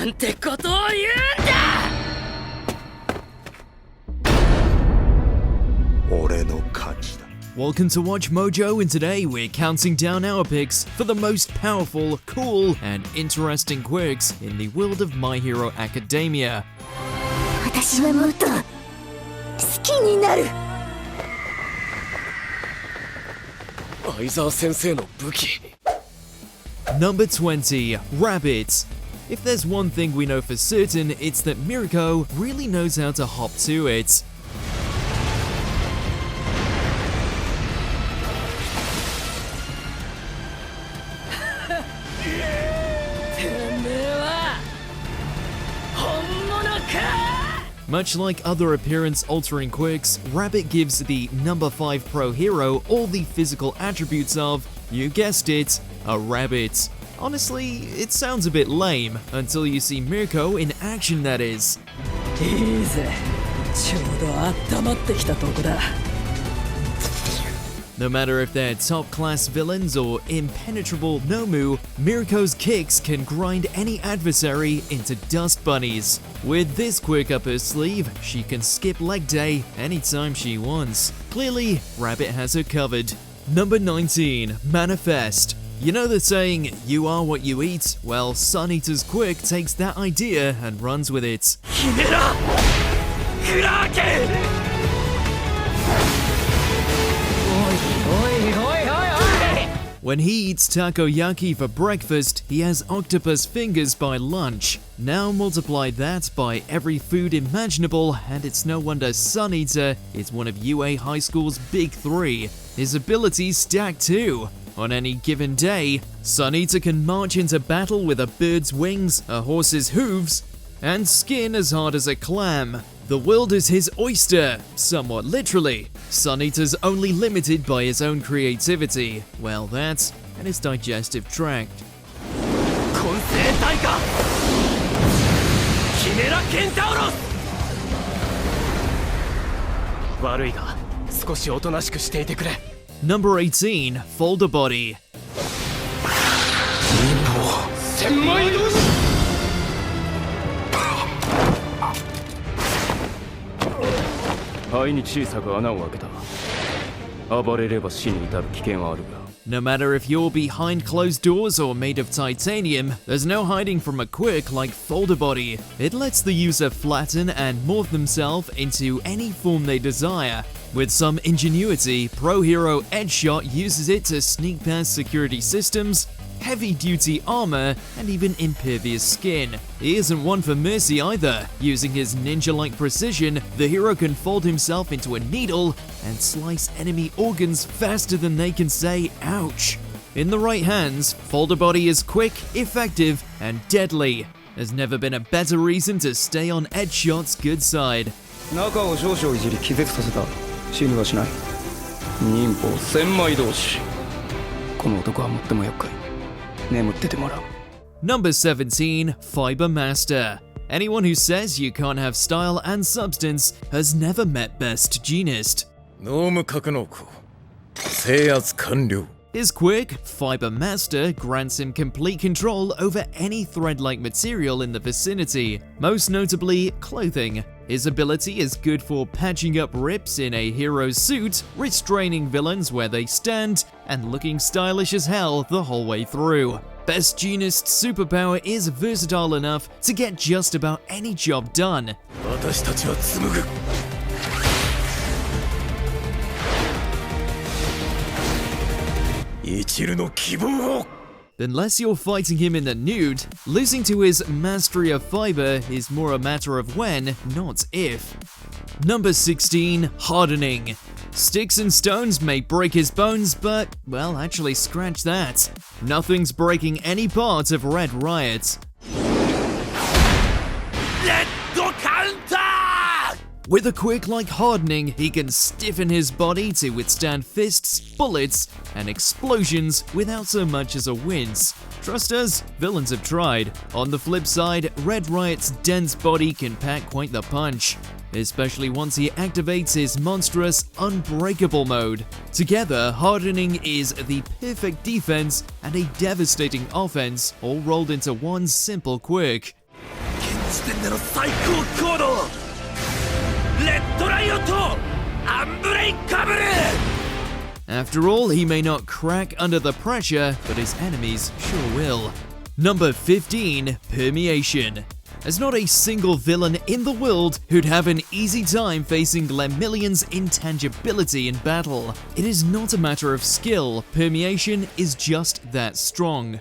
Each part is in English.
なんてことを言うんだ。俺の勝ちだ。 Welcome to WatchMojo, and today we're counting down our picks for the most powerful, cool, and interesting quirks in the world of My Hero Academia. 私はもっと好きになる。相沢先生の武器。 Number 20, Rabbit. If there's one thing we know for certain, it's that Mirko really knows how to hop to it. Much like other appearance-altering quirks, Rabbit gives the number 5 pro hero all the physical attributes of, you guessed it, a rabbit. Honestly, it sounds a bit lame, until you see Mirko in action, that is. いいぜ。ちょうど温まってきたとこだ。 No matter if they're top-class villains or impenetrable Nomu, Mirko's kicks can grind any adversary into dust bunnies. With this quirk up her sleeve, she can skip leg day anytime she wants. Clearly, Rabbit has her covered. Number 19, Manifest. You know the saying, you are what you eat? Well, Sun Eater's quirk takes that idea and runs with it. When he eats takoyaki for breakfast, he has octopus fingers by lunch. Now multiply that by every food imaginable, and it's no wonder Sun Eater is one of UA High School's big three. His abilities stack too. On any given day, Sun Eater can march into battle with a bird's wings, a horse's hooves, and skin as hard as a clam. The world is his oyster, somewhat literally. Sun Eater's only limited by his own creativity. Well, that and his digestive tract. Number 18, Folder Body. 肺に小さく穴を開けた。暴れれば死に至る危険はあるが。 No matter if you're behind closed doors or made of titanium, there's no hiding from a quirk like Folder Body. It lets the user flatten and morph themselves into any form they desire. With some ingenuity, pro hero Edgeshot uses it to sneak past security systems, heavy-duty armor, and even impervious skin. He isn't one for mercy either. Using his ninja-like precision, the hero can fold himself into a needle and slice enemy organs faster than they can say ouch. In the right hands, Folder Body is quick, effective, and deadly. There's never been a better reason to stay on Edgeshot's good side. 中を少々いじり気絶させた。死にはしない。忍法千枚同士。この男は最も厄介。 Number 17, Fiber Master. Anyone who says you can't have style and substance has never met Best Genist. ノーム格納庫制圧完了。 His quirk, Fiber Master, grants him complete control over any thread-like material in the vicinity, most notably clothing. His ability is good for patching up rips in a hero's suit, restraining villains where they stand, and looking stylish as hell the whole way through. Best Genist's superpower is versatile enough to get just about any job done. 私たちは紡ぐ。一縷の希望を。 Unless you're fighting him in the nude, losing to his mastery of fiber is more a matter of when, not if. Number 16, Hardening. Sticks and stones may break his bones, but, well, actually scratch that. Nothing's breaking any part of Red Riot. Let the counter! With a quirk like Hardening, he can stiffen his body to withstand fists, bullets, and explosions without so much as a wince. Trust us, villains have tried. On the flip side, Red Riot's dense body can pack quite the punch, especially once he activates his monstrous Unbreakable mode. Together, Hardening is the perfect defense and a devastating offense, all rolled into one simple quirk. 時点での最高高度レッドライオンとアンブレイカブル After all, he may not crack under the pressure, but his enemies sure will. Number 15, Permeation. There's not a single villain in the world who'd have an easy time facing Lemillion's intangibility in battle. It is not a matter of skill, Permeation is just that strong.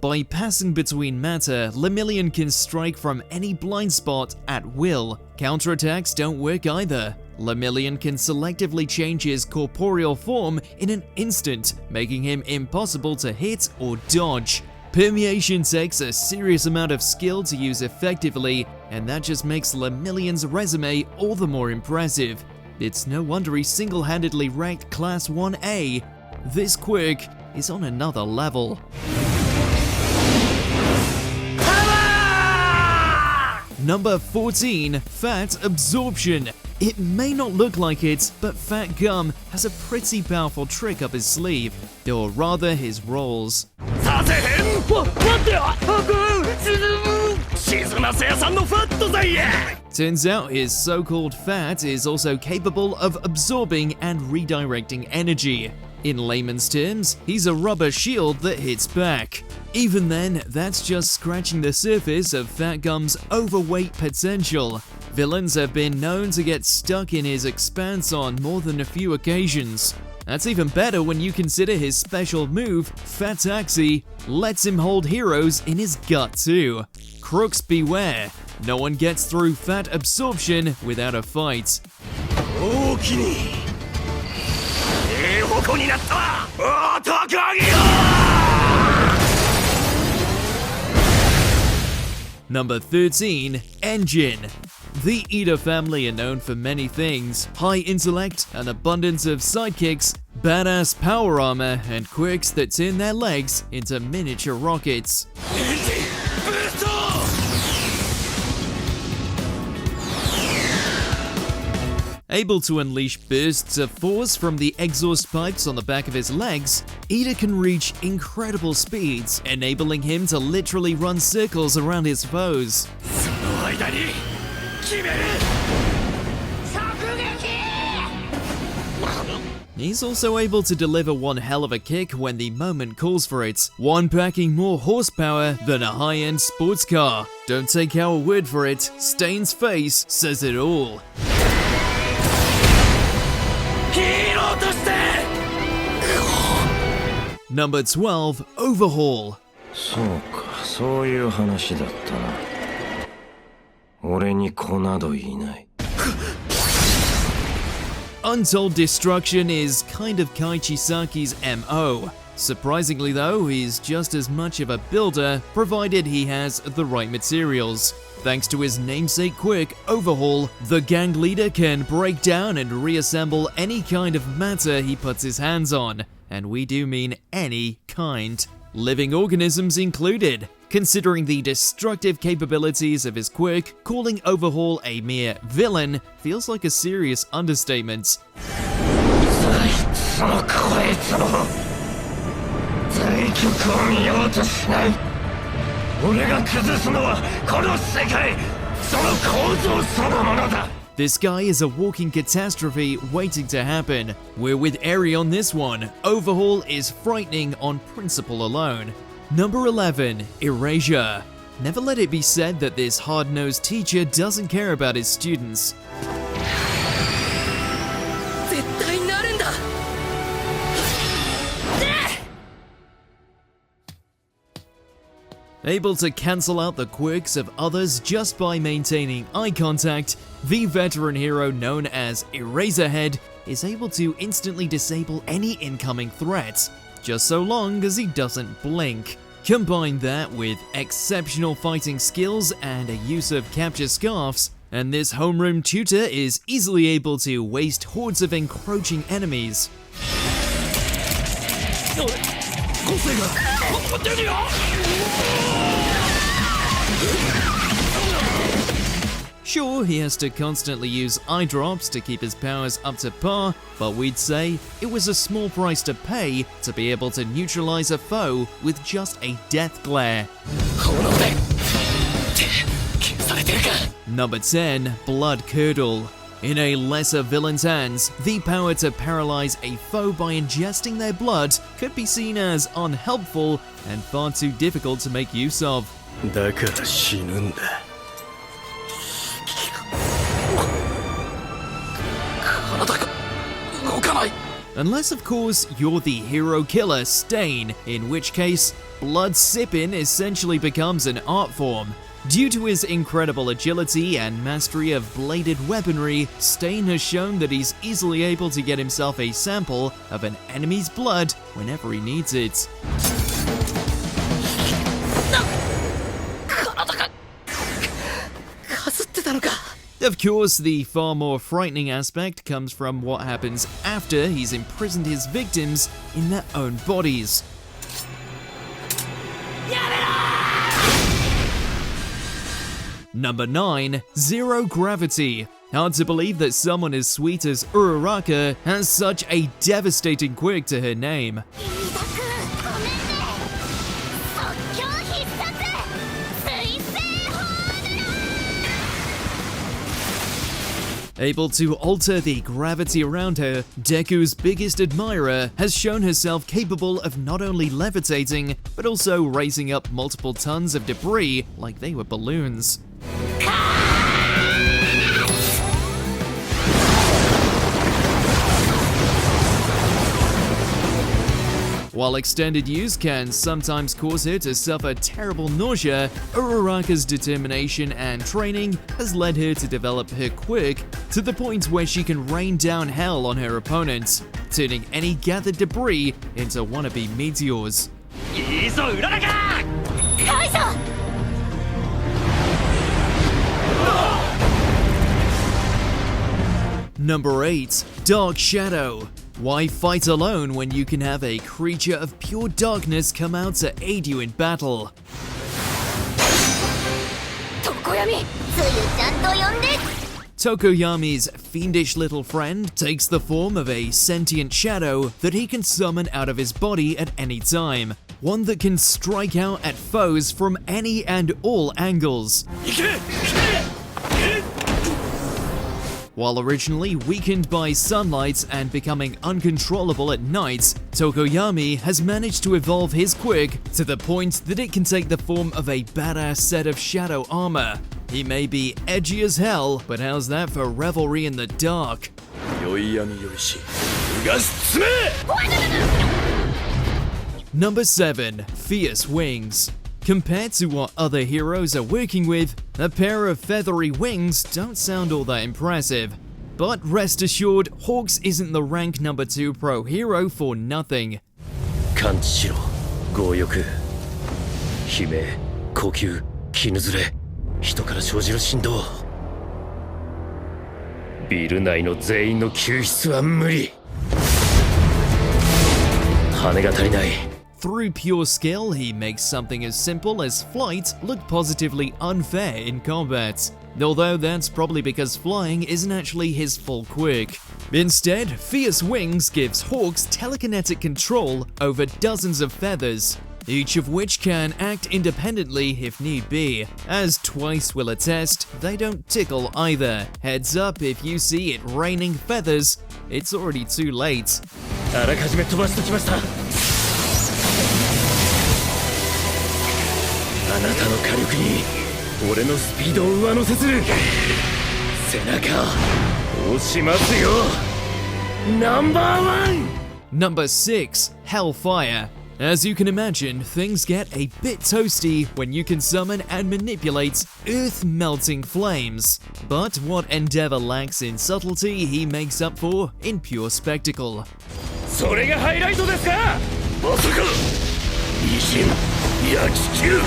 By passing between matter, Lemillion can strike from any blind spot at will. Counterattacks don't work either. Lemillion can selectively change his corporeal form in an instant, making him impossible to hit or dodge. Permeation takes a serious amount of skill to use effectively, and that just makes Lemillion's resume all the more impressive. It's no wonder he single-handedly ranked Class 1A. This quirk is on another level. Number 14, Fat Absorption. It may not look like it, but Fat Gum has a pretty powerful trick up his sleeve, or rather his rolls. Turns out his so-called fat is also capable of absorbing and redirecting energy. In layman's terms, he's a rubber shield that hits back. Even then, that's just scratching the surface of Fat Gum's overweight potential. Villains have been known to get stuck in his expanse on more than a few occasions. That's even better when you consider his special move, Fataxi, lets him hold heroes in his gut too. Crooks beware, no one gets through Fat Absorption without a fight. Number 13, Engine. The Eater family are known for many things: high intellect, an abundance of sidekicks, badass power armor, and quirks that turn their legs into miniature rockets. Able to unleash bursts of force from the exhaust pipes on the back of his legs, Eater can reach incredible speeds, enabling him to literally run circles around his foes. He's also able to deliver one hell of a kick when the moment calls for it, one packing more horsepower than a high-end sports car. Don't take our word for it, Stain's face says it all. Number 12, Overhaul. Untold destruction is kind of Kaichisaki's MO. Surprisingly though, he's just as much of a builder, provided he has the right materials. Thanks to his namesake quirk, Overhaul, the gang leader can break down and reassemble any kind of matter he puts his hands on. And we do mean any kind. Living organisms included. Considering the destructive capabilities of his quirk, calling Overhaul a mere villain feels like a serious understatement. This guy is a walking catastrophe waiting to happen. We're with Eri on this one. Overhaul is frightening on principle alone. Number 11, Erasure. Never let it be said that this hard-nosed teacher doesn't care about his students. Able to cancel out the quirks of others just by maintaining eye contact, the veteran hero known as Eraserhead is able to instantly disable any incoming threat, just so long as he doesn't blink. Combine that with exceptional fighting skills and a use of capture scarfs, and this homeroom tutor is easily able to waste hordes of encroaching enemies. Sure, he has to constantly use eye drops to keep his powers up to par, but we'd say it was a small price to pay to be able to neutralize a foe with just a death glare. Number 10, Blood Curdle. In a lesser villain's hands, the power to paralyze a foe by ingesting their blood could be seen as unhelpful and far too difficult to make use of. だから死ぬんだ。体が動かない。 Unless, of course, you're the hero killer Stain, in which case, blood sipping essentially becomes an art form. Due to his incredible agility and mastery of bladed weaponry, Stain has shown that he's easily able to get himself a sample of an enemy's blood whenever he needs it. Of course, the far more frightening aspect comes from what happens after he's imprisoned his victims in their own bodies. Number 9, Zero Gravity. Hard to believe that someone as sweet as Uraraka has such a devastating quirk to her name. Able to alter the gravity around her, Deku's biggest admirer has shown herself capable of not only levitating, but also raising up multiple tons of debris like they were balloons. While extended use can sometimes cause her to suffer terrible nausea, Uraraka's determination and training has led her to develop her quirk to the point where she can rain down hell on her opponents, turning any gathered debris into wannabe meteors. Number 8, Dark Shadow. Why fight alone when you can have a creature of pure darkness come out to aid you in battle? Tokoyami's fiendish little friend takes the form of a sentient shadow that he can summon out of his body at any time, one that can strike out at foes from any and all angles. While originally weakened by sunlight and becoming uncontrollable at night, Tokoyami has managed to evolve his quirk to the point that it can take the form of a badass set of shadow armor. He may be edgy as hell, but how's that for revelry in the dark? Number 7, Fierce Wings. Compared to what other heroes are working with, a pair of feathery wings don't sound all that impressive. But rest assured, Hawks isn't the rank number 2 pro hero for nothing. 感知しろ、強欲、悲鳴、呼吸、絹ずれ、人から生じる振動。ビル内の全員の救出は無理。羽が足りない。 Through pure skill, he makes something as simple as flight look positively unfair in combat. Although that's probably because flying isn't actually his full quirk. Instead, Fierce Wings gives Hawks telekinetic control over dozens of feathers, each of which can act independently if need be. As Twice will attest, they don't tickle either. Heads up, if you see it raining feathers, it's already too late. あらかじめ飛ばしてきました。 あなたの火力に俺のスピードを上乗せする。背中押しますよ。ナンバー1。 Number 6, Hellfire. As you can imagine, things get a bit toasty when you can summon and manipulate earth-melting flames. But what Endeavor lacks in subtlety, he makes up for in pure spectacle. それがハイライトですか。まさか維新焼き切る。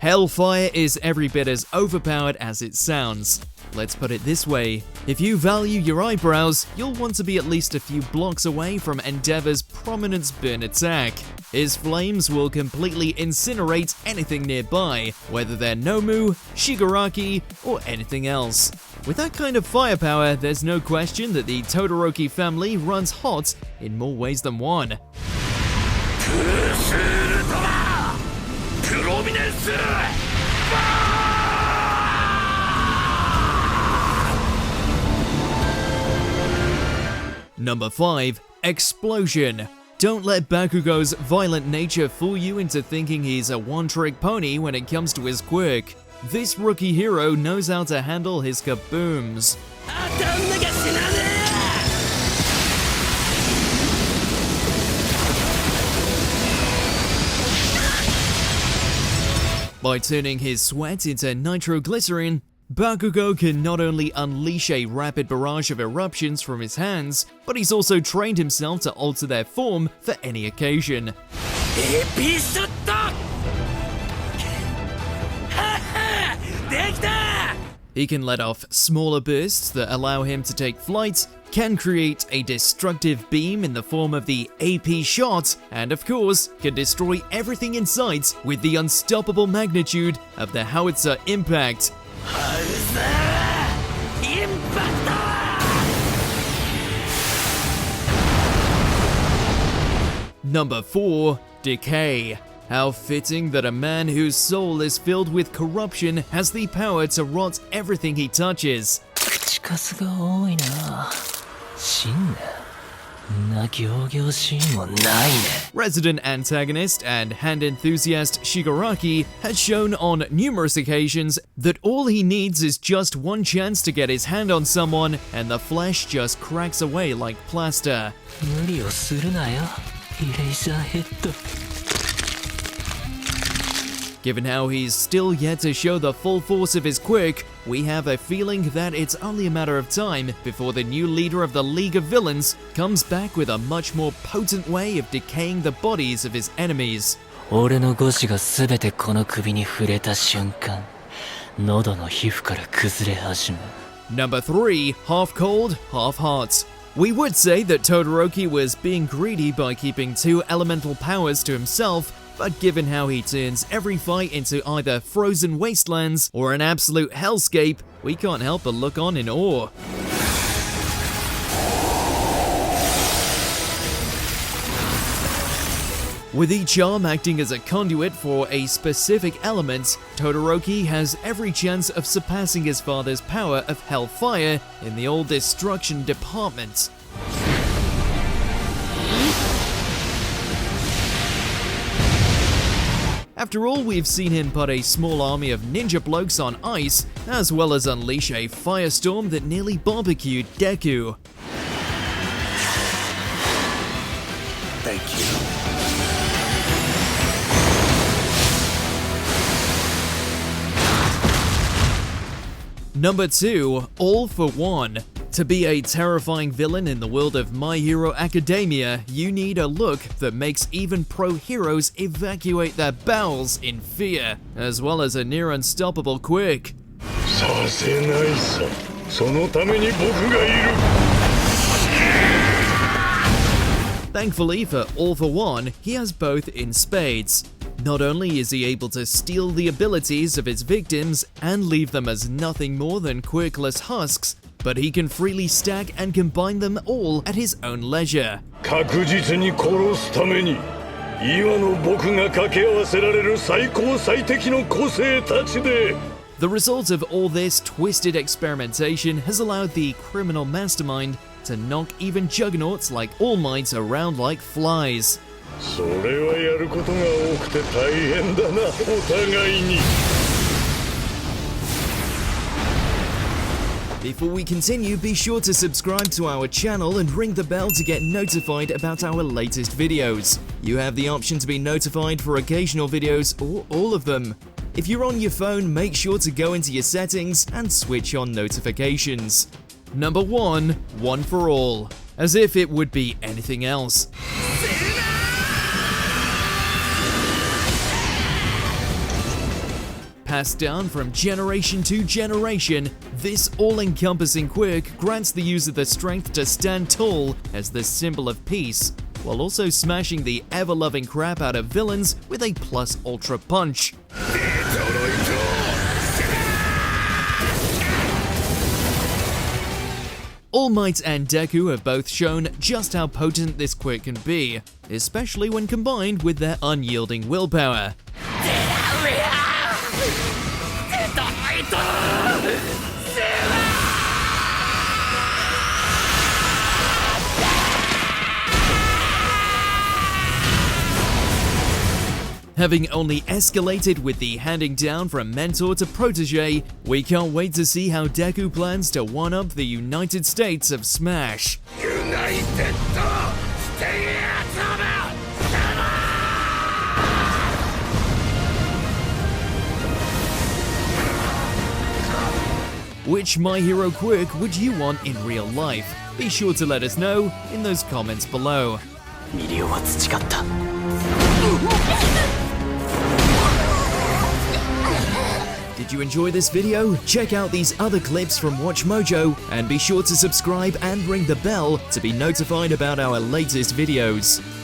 Hellfire is every bit as overpowered as it sounds. Let's put it this way, if you value your eyebrows, you'll want to be at least a few blocks away from Endeavor's prominent burn attack. His flames will completely incinerate anything nearby, whether they're Nomu, Shigaraki, or anything else. With that kind of firepower, there's no question that the Todoroki family runs hot in more ways than one. Number 5. Explosion. Don't let Bakugo's violent nature fool you into thinking he's a one-trick pony when it comes to his quirk. This rookie hero knows how to handle his kabooms. By turning his sweat into nitroglycerin, Bakugo can not only unleash a rapid barrage of eruptions from his hands, but he's also trained himself to alter their form for any occasion. He can let off smaller bursts that allow him to take flight, can create a destructive beam in the form of the AP shot, and of course, can destroy everything in sight with the unstoppable magnitude of the howitzer impact. Number 4. Decay. How fitting that a man whose soul is filled with corruption has the power to rot everything he touches. Resident antagonist and hand enthusiast Shigaraki has shown on numerous occasions that all he needs is just one chance to get his hand on someone and the flesh just cracks away like plaster. Given how he's still yet to show the full force of his quirk, we have a feeling that it's only a matter of time before the new leader of the League of Villains comes back with a much more potent way of decaying the bodies of his enemies. Number 3. Half cold, half hot. We would say that Todoroki was being greedy by keeping 2 elemental powers to himself, but given how he turns every fight into either frozen wastelands or an absolute hellscape, we can't help but look on in awe. With each arm acting as a conduit for a specific element, Todoroki has every chance of surpassing his father's power of Hellfire in the old destruction department. After all, we've seen him put a small army of ninja blokes on ice, as well as unleash a firestorm that nearly barbecued Deku. Thank you. Number 2. All for One. To be a terrifying villain in the world of My Hero Academia, you need a look that makes even pro heroes evacuate their bowels in fear, as well as a near unstoppable quirk. Thankfully for All for One, he has both in spades. Not only is he able to steal the abilities of his victims and leave them as nothing more than quirkless husks, but he can freely stack and combine them all at his own leisure. The result of all this twisted experimentation has allowed the criminal mastermind to knock even juggernauts like All Might around like flies. Before we continue, be sure to subscribe to our channel and ring the bell to get notified about our latest videos. You have the option to be notified for occasional videos or all of them. If you're on your phone, make sure to go into your settings and switch on notifications. Number 1. One for All. As if it would be anything else. Passed down from generation to generation, this all-encompassing quirk grants the user the strength to stand tall as the symbol of peace, while also smashing the ever-loving crap out of villains with a plus ultra punch. All Might and Deku have both shown just how potent this quirk can be, especially when combined with their unyielding willpower. Having only escalated with the handing down from mentor to protege, we can't wait to see how Deku plans to one-up the United States of Smash. Which My Hero quirk would you want in real life? Be sure to let us know in those comments below. Did you enjoy this video? Check out these other clips from WatchMojo and be sure to subscribe and ring the bell to be notified about our latest videos.